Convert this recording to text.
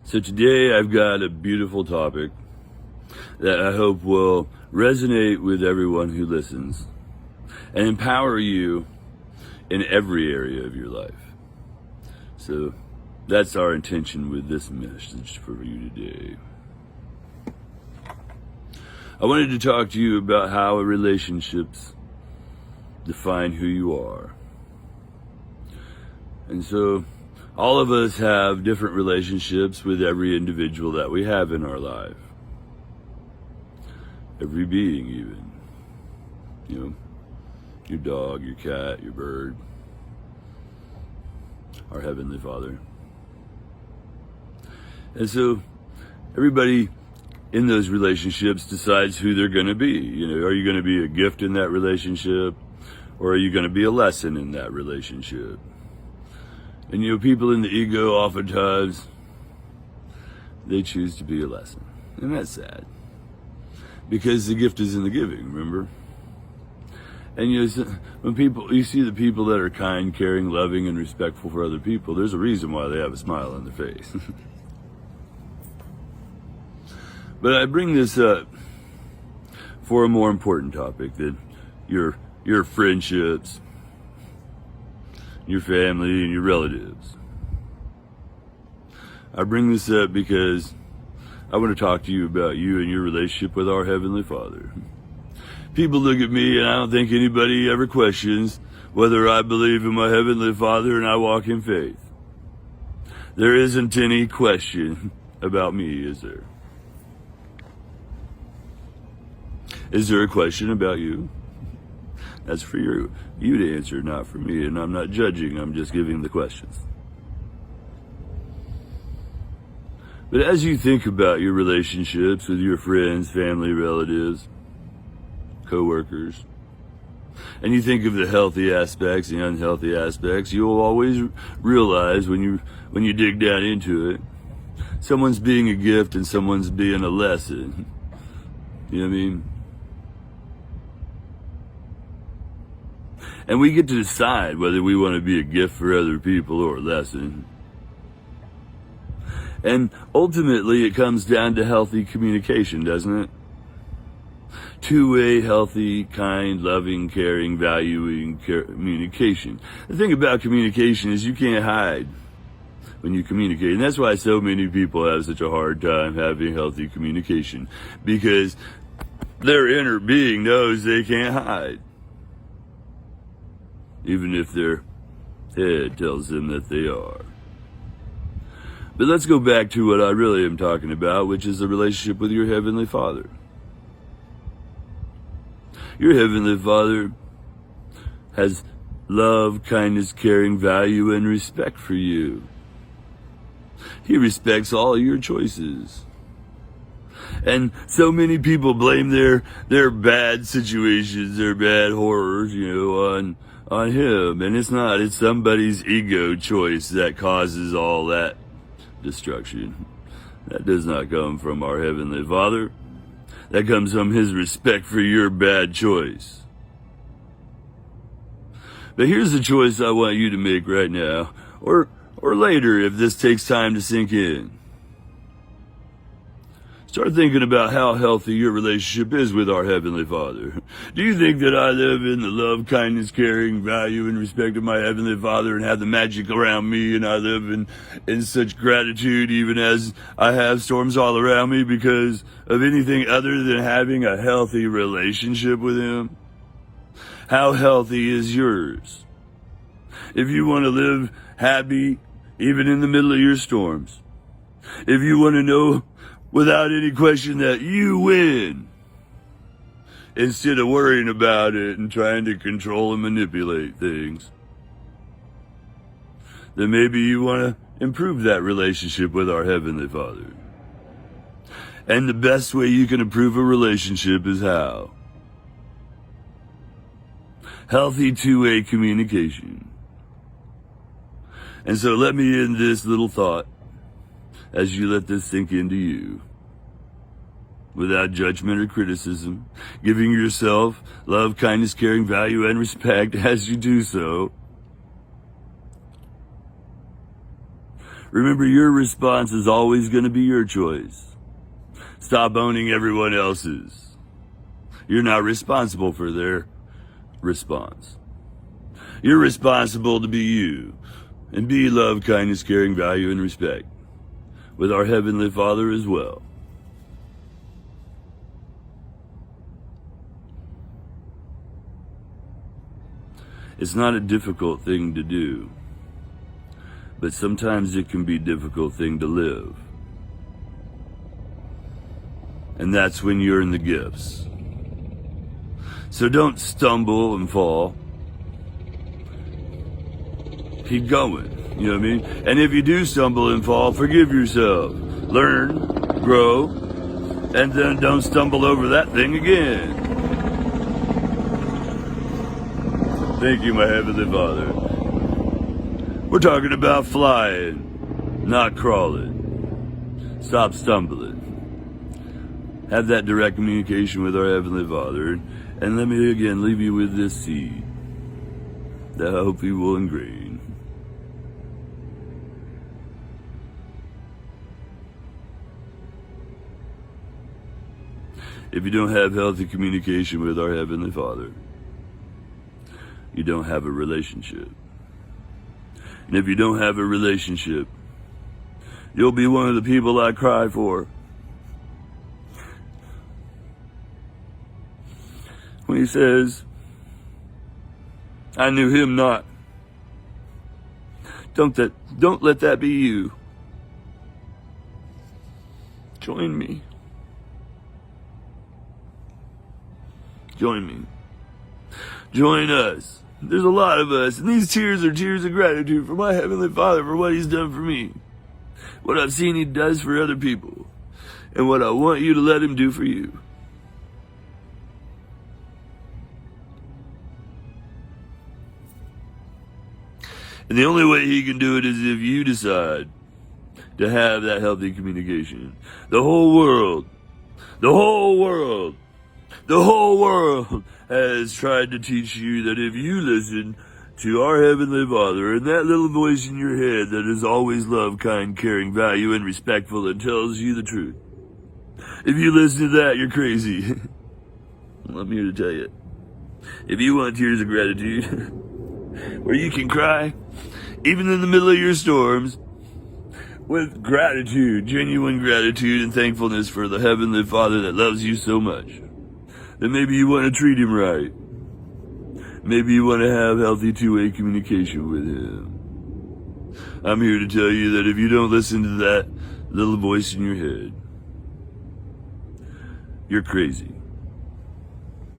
So today I've got a beautiful topic that I hope will resonate with everyone who listens and empower you in every area of your life. So that's our intention with this message for you today. I wanted to talk to you about how relationships define who you are. And so all of us have different relationships with every individual that we have in our life. Every being even. You know, your dog, your cat, your bird, our Heavenly Father. And so everybody in those relationships decides who they're going to be. You know, are you going to be a gift in that relationship, or are you going to be a lesson in that relationship? And you know, people in the ego oftentimes, they choose to be a lesson. And that's sad. Because the gift is in the giving, remember? And you know, when you see the people that are kind, caring, loving, and respectful for other people, there's a reason why they have a smile on their face. But I bring this up for a more important topic than your friendships, your family, and your relatives. I bring this up because I want to talk to you about you and your relationship with our Heavenly Father. People look at me and I don't think anybody ever questions whether I believe in my Heavenly Father and I walk in faith. There isn't any question about me, is there? Is there a question about you? That's for you to answer, not for me, and I'm not judging, I'm just giving the questions. But as you think about your relationships with your friends, family, relatives, co-workers, and you think of the healthy aspects, the unhealthy aspects, you'll always realize when you dig down into it, someone's being a gift and someone's being a lesson. You know what I mean? And we get to decide whether we want to be a gift for other people or a lesson. And ultimately, it comes down to healthy communication, doesn't it? Two-way, healthy, kind, loving, caring, valuing communication. The thing about communication is you can't hide when you communicate. And that's why so many people have such a hard time having healthy communication. Because their inner being knows they can't hide. Even if their head tells them that they are. But let's go back to what I really am talking about, which is the relationship with your Heavenly Father. Your Heavenly Father has love, kindness, caring, value, and respect for you. He respects all your choices. And so many people blame their bad situations, their bad horrors, you know, on him. And it's not. It's somebody's ego choice that causes all that destruction. That does not come from our Heavenly Father. That comes from His respect for your bad choice. But here's the choice I want you to make right now, or later if this takes time to sink in. Start thinking about how healthy your relationship is with our Heavenly Father. Do you think that I live in the love, kindness, caring, value, and respect of my Heavenly Father and have the magic around me, and I live in such gratitude even as I have storms all around me because of anything other than having a healthy relationship with Him? How healthy is yours? If you want to live happy even in the middle of your storms, if you want to know without any question that you win, instead of worrying about it and trying to control and manipulate things, then maybe you want to improve that relationship with our Heavenly Father. And the best way you can improve a relationship is how? Healthy two-way communication. And so let me end this little thought as you let this sink into you, without judgment or criticism, giving yourself love, kindness, caring, value, and respect as you do so. Remember, your response is always going to be your choice. Stop owning everyone else's. You're not responsible for their response. You're responsible to be you and be love, kindness, caring, value, and respect with our Heavenly Father as well. It's not a difficult thing to do, but sometimes it can be a difficult thing to live. And that's when you're in the gifts. So don't stumble and fall. Keep going, you know what I mean? And if you do stumble and fall, forgive yourself. Learn, grow, and then don't stumble over that thing again. Thank you, my Heavenly Father. We're talking about flying, not crawling. Stop stumbling. Have that direct communication with our Heavenly Father. And let me again leave you with this seed that I hope you will ingrain. If you don't have healthy communication with our Heavenly Father, you don't have a relationship. And if you don't have a relationship, you'll be one of the people I cry for. When he says, I knew him not. Don't let that be you. Join me. Join me. Join us. There's a lot of us, and these tears are tears of gratitude for my Heavenly Father for what he's done for me, what I've seen he does for other people, and what I want you to let him do for you. And the only way he can do it is if you decide to have that healthy communication. The whole world has tried to teach you that if you listen to our Heavenly Father and that little voice in your head that is always love, kind, caring, value, and respectful and tells you the truth, if you listen to that, you're crazy. Well, I'm here to tell you. If you want tears of gratitude, where you can cry, even in the middle of your storms, with gratitude, genuine gratitude and thankfulness for the Heavenly Father that loves you so much, then maybe you want to treat him right. Maybe you want to have healthy two-way communication with him. I'm here to tell you that if you don't listen to that little voice in your head, you're crazy.